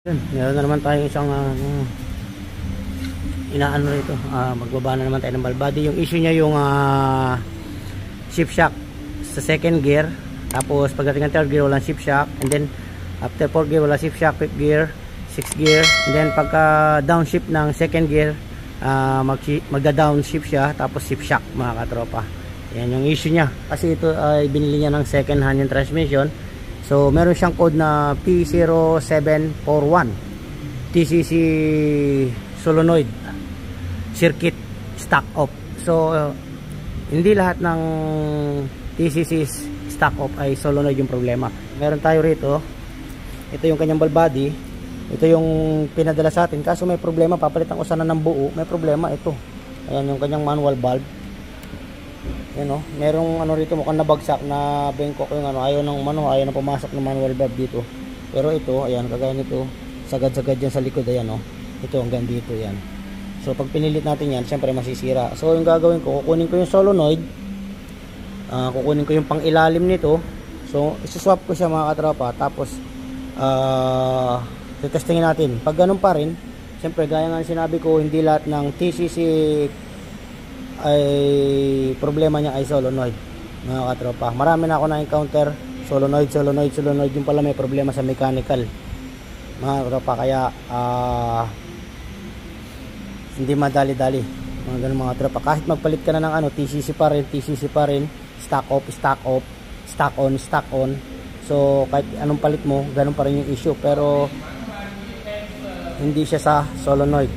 Yun, meron na naman tayong isang inaano rito. Magbaba na naman tayo ng valve body. Yung issue niya yung shift shock sa second gear. Tapos pagdating ng third gear walang shift shock. And then after 4 gear wala shift shock, 5th gear, 6th gear. And then pagka downshift ng second gear, magda-downshift siya. Tapos shift shock mga katropa. Yan yung issue niya. Kasi ito ay binili niya ng second hand yung transmission. So meron siyang code na P0741 TCC solenoid circuit stock off. So hindi lahat ng TCC stock off ay solenoid yung problema. Meron tayo rito, ito yung kanyang valve body, ito yung pinadala sa atin. Kaso may problema, papalitan ko sana ng buo, may problema ito. Ayan yung kanyang manual valve. Yan o, merong ano rito mukhang nabagsak na bengkok yung ano, ayaw na pumasok ng manual valve dito. Pero ito, ayan, kagaya nito, sagad-sagad yan sa likod, ayan o. Ito hanggang dito yan. So pag pinilit natin yan, syempre masisira. So yung gagawin ko, kukunin ko yung solenoid, kukunin ko yung pang-ilalim nito. So isuswap ko siya mga katropa. Tapos testingin natin. Pag ganun pa rin, syempre gaya nga sinabi ko, hindi lahat ng TCC ay problema niya ay solenoid mga katropa. Marami na ako na-encounter solenoid yung pala may problema sa mechanical mga katropa. Kaya hindi madali-dali mga ganun mga katropa. Kahit magpalit ka na ng ano, TCC pa rin, stock off, stock on. So kahit anong palit mo, ganun pa rin yung issue. Pero hindi siya sa solenoid,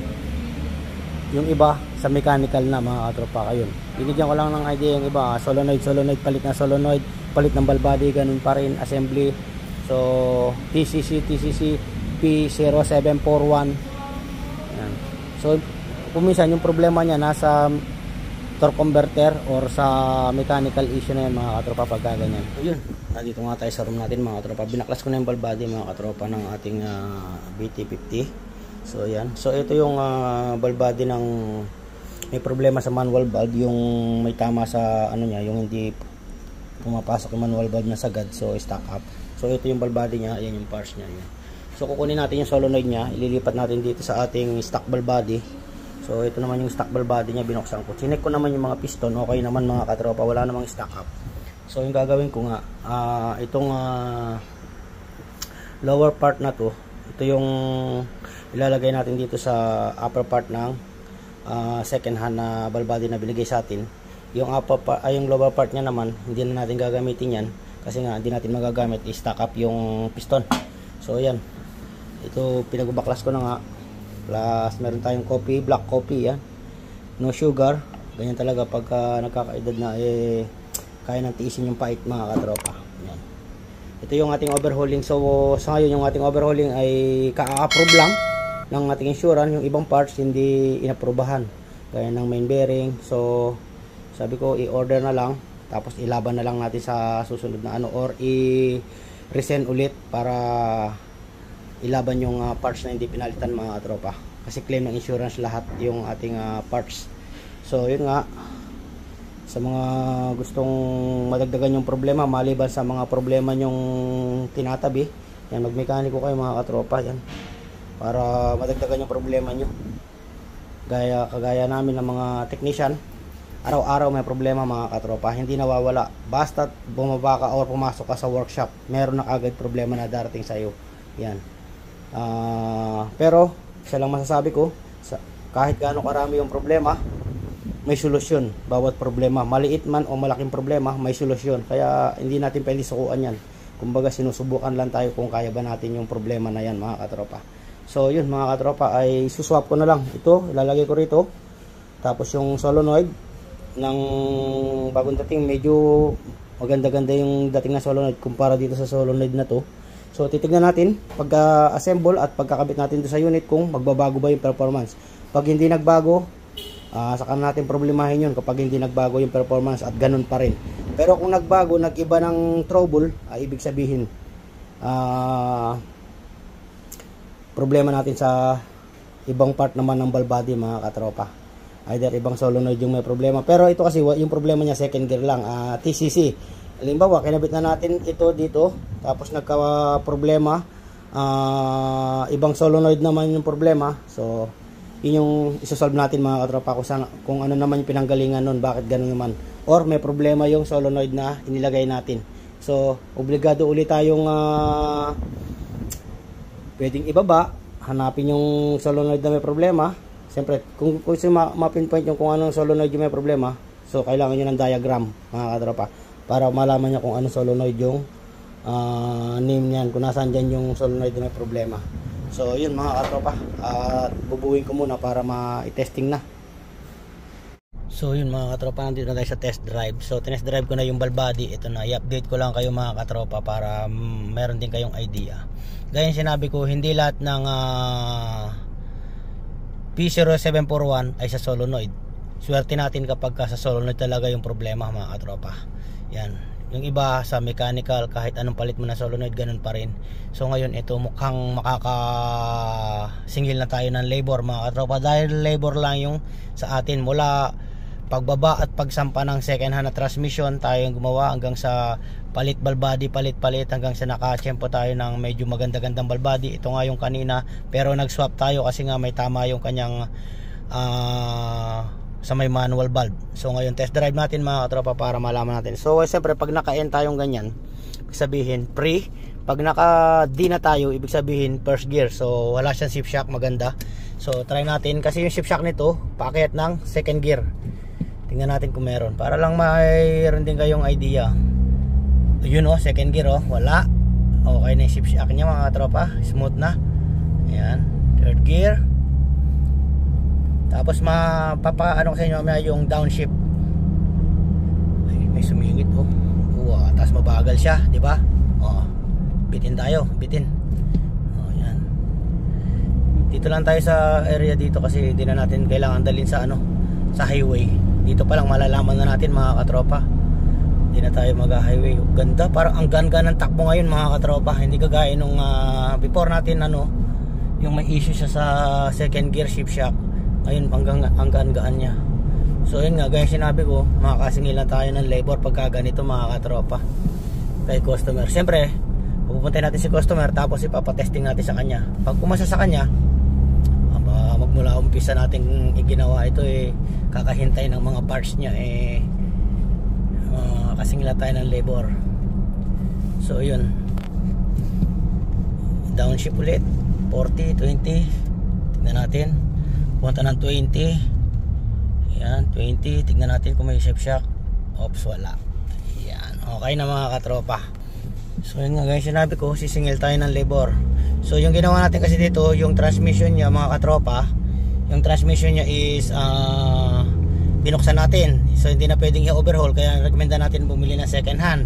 yung iba sa mechanical na mga katropa. Kayon, binigyan ko lang ng idea. Yung iba solenoid, palit na solenoid, palit ng valve body, ganun pa rin, assembly. So TCC P0741. Yan. So kuminsan yung problema niya nasa torque converter or sa mechanical issue na yan mga katropa pagka ganyan. So yun, dito nga tayo sa room natin mga katropa. Binaklas ko na yung valve body mga katropa ng ating BT50. So yan. So ito yung valve body ng may problema sa manual valve, yung may tama sa ano niya, yung hindi pumapasok yung manual valve na sagad, so stock up. So ito yung valve body niya, ayan yung parts niya, ayan. So kukunin natin yung solenoid niya, ililipat natin dito sa ating stock valve body. So ito naman yung stock valve body niya, binuksan ko. Chinek ko naman yung mga piston, okay naman mga katropa, wala namang stock up. So yung gagawin ko nga, itong lower part na to, ito yung ilalagay natin dito sa upper part ng second hand na valve body na binigay sa atin. Yung yung lower part niya naman, hindi na natin gagamitin yan kasi nga hindi natin magagamit, i-stock up yung piston. So yan, ito pinagbaklas ko na nga. Plus meron tayong coffee, black coffee, yan, no sugar. Ganyan talaga pagka nagkakaedad na, kaya nang tiisin yung pait mga katropa. Yan. Ito yung ating overhauling. So sa ngayon yung ating overhauling ay ka-approve lang ng ating insurance. Yung ibang parts hindi inaprubahan, gaya ng main bearing. So sabi ko i-order na lang, tapos ilaban na lang natin sa susunod na ano, or i-resend ulit para ilaban yung parts na hindi pinalitan mga tropa, kasi claim ng insurance lahat yung ating parts. So yun nga, sa mga gustong madagdagan yung problema maliban sa mga problema nyong tinatabi, yan, magmekaniko kayo mga katropa, yan, para madagdagan yung problema nyo. Kagaya namin ng mga technician, araw-araw may problema mga katropa, hindi nawawala. Basta bumaba ka or pumasok ka sa workshop, meron na agad problema na darating sa iyo. Yan. Pero isa lang masasabi ko, kahit gaano karami yung problema, may solusyon. Bawat problema, maliit man o malaking problema, may solusyon. Kaya hindi natin pwede sukuan yan. Kumbaga sinusubukan lang tayo kung kaya ba natin yung problema na yan mga katropa. So yun mga katropa, ay suswap ko na lang ito, ilalagay ko rito. Tapos yung solenoid ng bagong dating, medyo maganda-ganda yung dating na solenoid kumpara dito sa solenoid na to. So titignan natin pagka-assemble at pagkakabit natin ito sa unit kung magbabago ba yung performance. Pag hindi nagbago, saka natin problemahin yun kapag hindi nagbago yung performance at ganun pa rin. Pero kung nagbago, nag-iba ng trouble, ibig sabihin problema natin sa ibang part naman ng valve body mga katropa. Either ibang solenoid yung may problema. Pero ito kasi yung problema niya second gear lang, TCC. Halimbawa, kinabit na natin ito dito, tapos nagka-problema ibang solenoid naman yung problema. So yun yung isosolve natin mga katropa, kung ano naman yung pinanggalingan nun, bakit ganun naman, or may problema yung solenoid na inilagay natin. So obligado ulit tayong pwedeng ibaba, hanapin yung solenoid na may problema. Siyempre kung ma-pinpoint yung kung anong solenoid yung may problema, so kailangan nyo ng diagram mga katropa, para malaman nyo kung anong solenoid yung name niyan, kung nasaan dyan yung solenoid na may problema. So yun mga katropa, at bubuhin ko muna para ma-testing na. So yun mga katropa, nandito na tayo sa test drive. So test drive ko na yung ball body. Ito na, i-update ko lang kayo mga katropa para meron din kayong idea. Gaya sinabi ko, hindi lahat ng P0741 ay sa solenoid. Swerte natin kapag sa solenoid talaga yung problema mga katropa. Yan. Yung iba sa mechanical, kahit anong palit mo na solenoid, ganun pa rin. So ngayon ito mukhang makakasingil na tayo ng labor mga katropa, dahil labor lang yung sa atin. Mula pagbaba at pagsampa ng second hand na transmission tayo yung gumawa, hanggang sa palit ball body, palit hanggang sa nakachempo tayo ng medyo maganda-gandang ball body. Ito nga yung kanina, pero nag-swap tayo kasi nga may tama yung kanyang sa may manual valve. So ngayon test drive natin mga katropa para malaman natin. So siyempre pag naka-N tayong ganyan, ibig sabihin pre. Pag naka-D na tayo, ibig sabihin first gear. So wala siyang shift shock, maganda. So try natin, kasi yung shift shock nito paakyat ng second gear. Tingnan natin kung meron, para lang mayroon din kayong idea. Yun second gear wala. Okay na yung shift shock niya mga katropa, smooth na. Ayan, third gear. Tapos mapapaano ko sa inyo may yung downshift. Ay, may sumingit tapos mabagal siya, di ba? Bitin tayo, bitin. Yan. Dito lang tayo sa area dito kasi hindi na natin kailangan dalhin sa sa highway. Dito pa lang malalaman na natin mga katropa. Hindi na tayo mag-highway. Ganda, parang ang ganda ng takbo ngayon mga katropa. Hindi kagaya nung before natin yung may issue siya sa second gear shift shock. Ngayon ang gaan niya. So yun nga, gaya sinabi ko, makakasingil na tayo ng labor pagka ganito mga katropa kay customer. Siyempre pupuntahin natin si customer, tapos ipapatesting natin sa kanya. Pag pumasa sa kanya, magmula umpisa natin ginawa ito, kakahintay ng mga parts niya, kasingil tayo ng labor. So yun, downshift ulit 40, 20. Tignan natin, punta ng 20. Yan, 20. Tignan natin kung may shift shock. Oops, wala. Yan, okay na mga katropa. So yun nga guys, sinabi ko, sisingil tayo ng labor. So yung ginawa natin kasi dito, yung transmission niya mga katropa, yung transmission niya is binuksan natin. So hindi na pwedeng i-overhaul, kaya recommenda natin bumili ng second hand.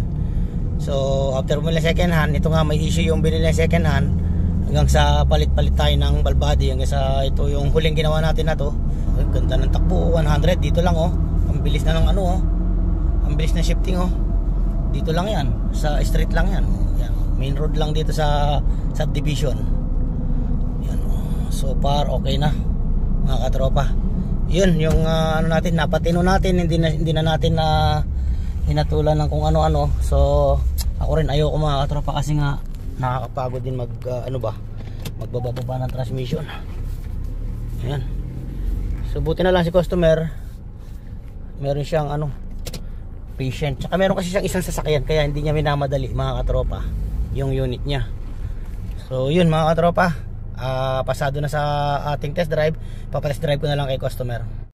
So after bumili ng second hand, ito nga may issue yung binili ng second hand, hanggang sa palit-palit tayo ng ball body, hanggang sa ito yung huling ginawa natin na to. Ay, ganda ng takbo, 100 dito lang ang bilis na ng ang bilis na shifting dito lang yan, sa street lang yan, main road lang dito sa subdivision yan. So far okay na mga katropa. Yun yung natin, napatino natin, hindi na natin hinatulan ng kung ano-ano. So ako rin ayoko mga katropa, kasi nga nakakapagod din magbababa ng transmission. Ayan. So buti na lang si customer, meron siyang patient. Tsaka meron kasi siyang isang sasakyan, kaya hindi niya minamadali mga katropa yung unit niya. So yun mga katropa, pasado na sa ating test drive. Papatest drive ko na lang kay customer.